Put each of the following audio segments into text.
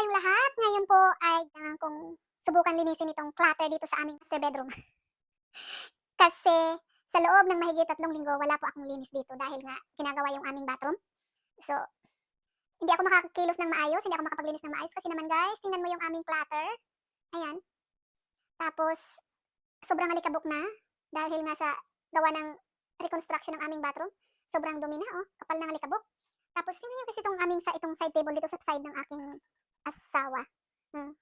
ng lahat. Ngayon po ay kailangan kong subukan linisin itong clutter dito sa aming master bedroom. Kasi sa loob ng mahigit 3 linggo, wala po akong linis dito dahil nga ginagawa yung aming bathroom. So, hindi ako makakilos ng maayos, hindi ako makapaglinis ng maayos kasi naman guys, tingnan mo yung aming clutter. Ayan. Tapos, sobrang alikabok na dahil nga sa gawa ng reconstruction ng aming bathroom. Sobrang dumi na, oh. Kapal ng alikabok. Tapos, tingnan niyo kasi itong side table dito sa side ng aking asawa. Hmm.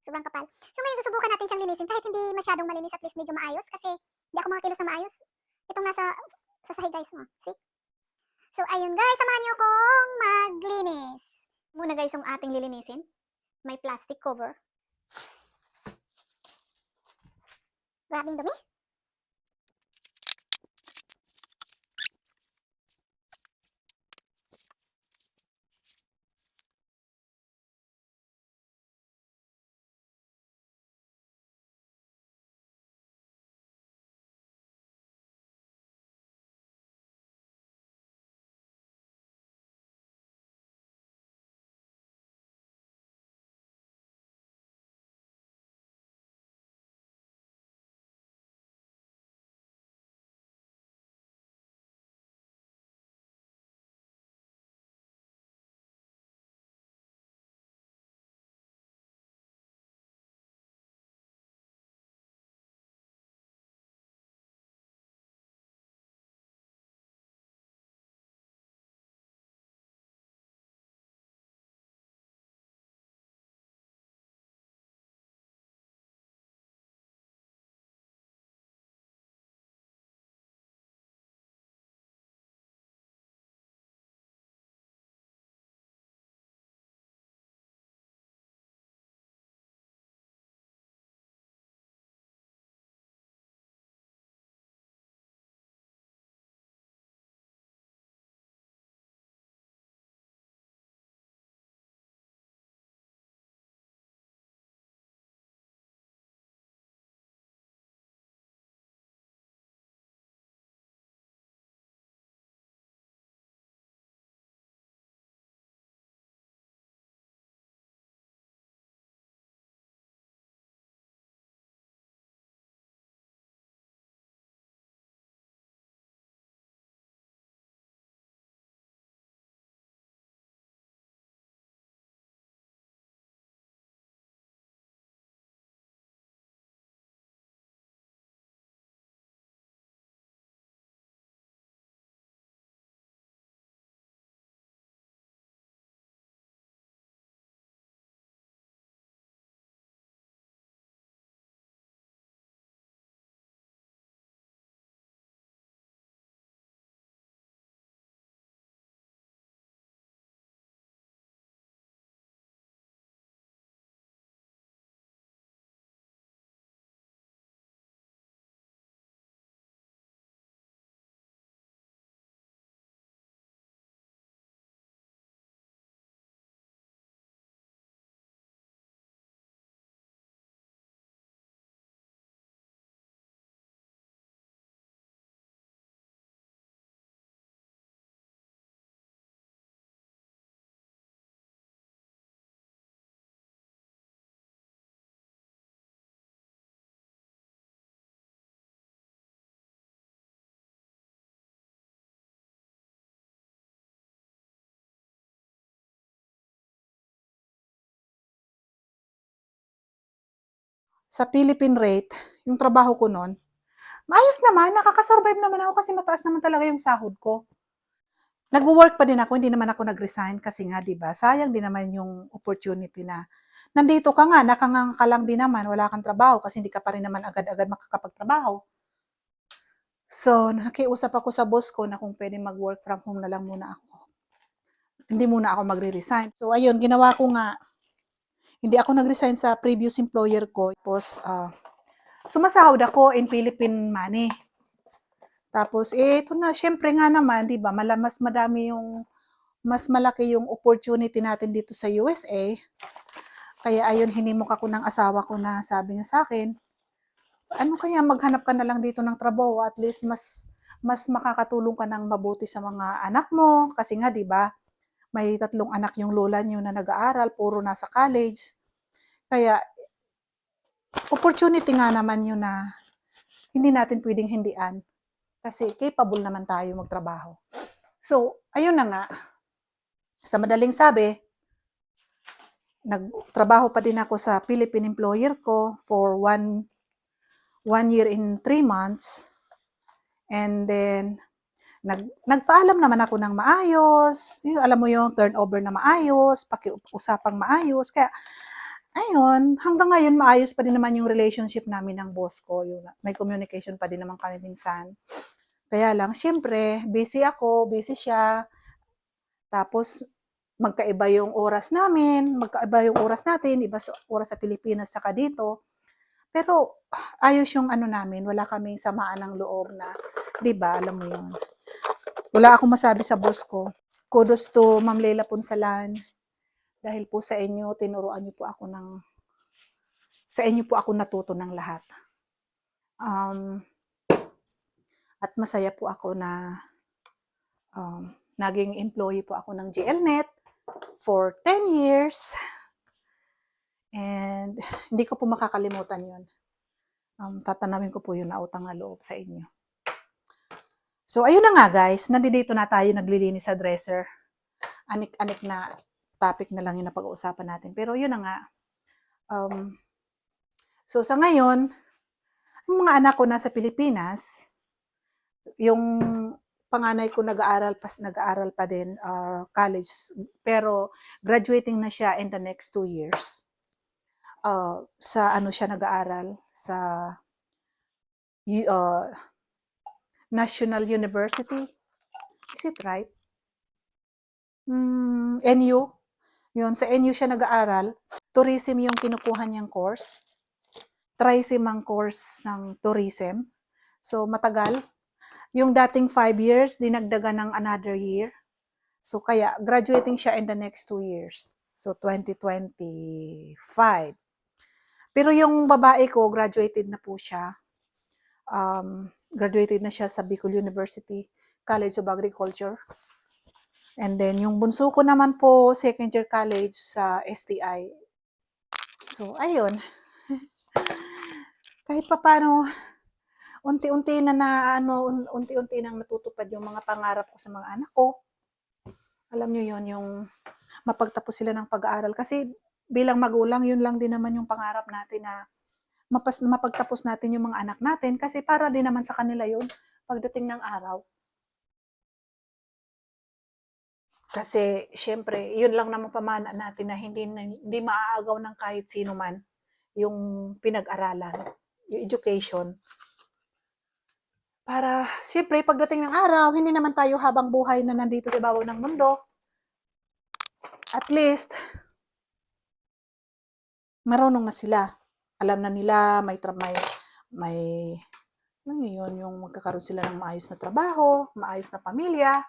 Sobrang kapal. So ngayon susubukan natin siyang linisin kahit hindi masyadong malinis, at least medyo maayos kasi hindi ako makakilos na maayos. Itong nasa sa sahig guys mo. See? So ayun guys, samahan niyo akong maglinis. Muna guys yung ating lilinisin. May plastic cover. Grabing dumi. Sa Philippine rate, yung trabaho ko noon, maayos naman, nakaka-survive naman ako kasi mataas naman talaga yung sahod ko. Nagwo-work pa din ako, hindi naman ako nag-resign kasi nga 'di ba, sayang din naman yung opportunity na nandito ka nga, nakanganga ka lang din naman, wala kang trabaho kasi hindi ka pa rin naman agad-agad makakapagtrabaho. So, nakiusap ako sa boss ko na kung pwede mag-work from home na lang muna ako. Hindi muna ako magre-resign. So, ayun, ginawa ko nga. Hindi ako nag-resign sa previous employer ko. Tapos, sumasahod ako in Philippine money. Tapos, ito na, syempre nga naman, di ba, mas madami yung, mas malaki yung opportunity natin dito sa USA. Kaya ayun, hinimok ako ng asawa ko na sabi niya sa akin, ano kaya maghanap ka na lang dito ng trabaho, at least mas makakatulong ka ng mabuti sa mga anak mo kasi nga 'di ba? May 3 anak yung lola niyo na nag-aaral, puro nasa college. Kaya, opportunity nga naman yun na hindi natin pwedeng hindian. Kasi capable naman tayo magtrabaho. So, ayun na nga. Sa madaling sabi, nagtrabaho pa din ako sa Philippine employer ko for 1 year and 3 months. And then, nagpaalam naman ako ng maayos. Yung, alam mo yung turnover na maayos, pakiusapang maayos. Kaya, ayun, hanggang ngayon maayos pa din naman yung relationship namin ng boss ko. Yung, may communication pa din naman kami minsan. Kaya lang, syempre, busy ako, busy siya. Tapos, magkaiba yung oras namin, magkaiba yung oras natin, iba sa oras sa Pilipinas saka dito. Pero, ayos yung ano namin, wala kaming samaan ng loob na, di ba, alam mo yun. Wala akong masabi sa boss ko. Kudos to Ma'am Leila Punsalan. Dahil po sa inyo, tinuruan niyo po ako sa inyo po ako natuto ng lahat. At masaya po ako na naging employee po ako ng GLNet for 10 years. And hindi ko po makakalimutan yun. Tatanawin ko po yun na utang na loob sa inyo. So, ayun na nga guys, nandito na tayo naglilinis sa dresser. Anik-anik na topic na lang yung napag-uusapan natin. Pero yun na nga. So, sa ngayon, ang mga anak ko nasa Pilipinas, yung panganay ko nag-aaral pa din, college, pero graduating na siya in the next 2 years. Sa ano siya nag-aaral? Sa National University. Is it right? NU. Yun, sa NU siya nag-aaral. Tourism yung kinukuha niyang course. Trisim ang course ng tourism. So, matagal. Yung dating 5 years, dinagdagan ng another year. So, kaya graduating siya in the next 2 years. So, 2025. Pero yung babae ko, graduated na po siya. Graduated na siya sa Bicol University College of Agriculture. And then, yung bunso ko naman po, second year college sa STI. So, ayun. Kahit papano, unti-unti nang natutupad yung mga pangarap ko sa mga anak ko. Alam nyo yun, yung mapagtapos sila ng pag-aaral. Kasi bilang magulang, yun lang din naman yung pangarap natin na mapagtapos natin yung mga anak natin. Kasi para din naman sa kanila yun pagdating ng araw. Kasi, syempre, yun lang naman pamana natin na hindi maaagaw ng kahit sino man yung pinag-aralan, yung education. Para, syempre, pagdating ng araw, hindi naman tayo habang buhay na nandito sa ibabaw ng mundo. At least, marunong na sila. Alam na nila, alam niyo yun, yung magkakaroon sila ng maayos na trabaho, maayos na pamilya.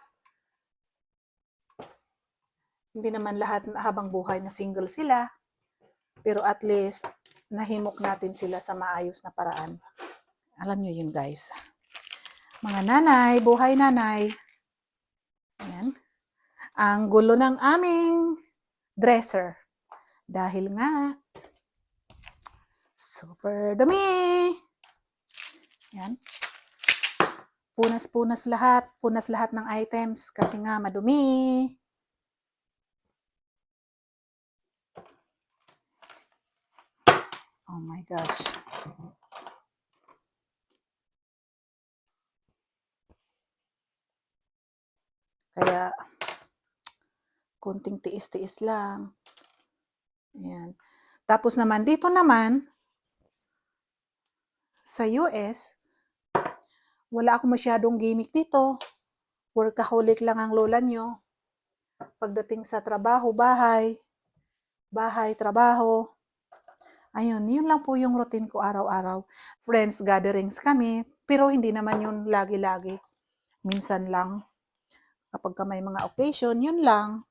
Hindi naman lahat habang buhay na single sila. Pero at least, nahimok natin sila sa maayos na paraan. Alam niyo yun, guys. Mga nanay, buhay nanay. Ayan. Ang gulo ng aming dresser. Dahil nga, super dumi. Ayan. Punas lahat ng items kasi nga madumi. Oh my gosh. Kaya, konting tiis-tiis lang. Ayan. Tapos naman, dito naman, sa US, wala ako masyadong gimmick dito. Workaholic lang ang lola nyo. Pagdating sa trabaho, bahay, trabaho. Ayun, yun lang po yung routine ko araw-araw. Friends gatherings kami, pero hindi naman yun lagi-lagi. Minsan lang. Kapag may mga occasion, yun lang.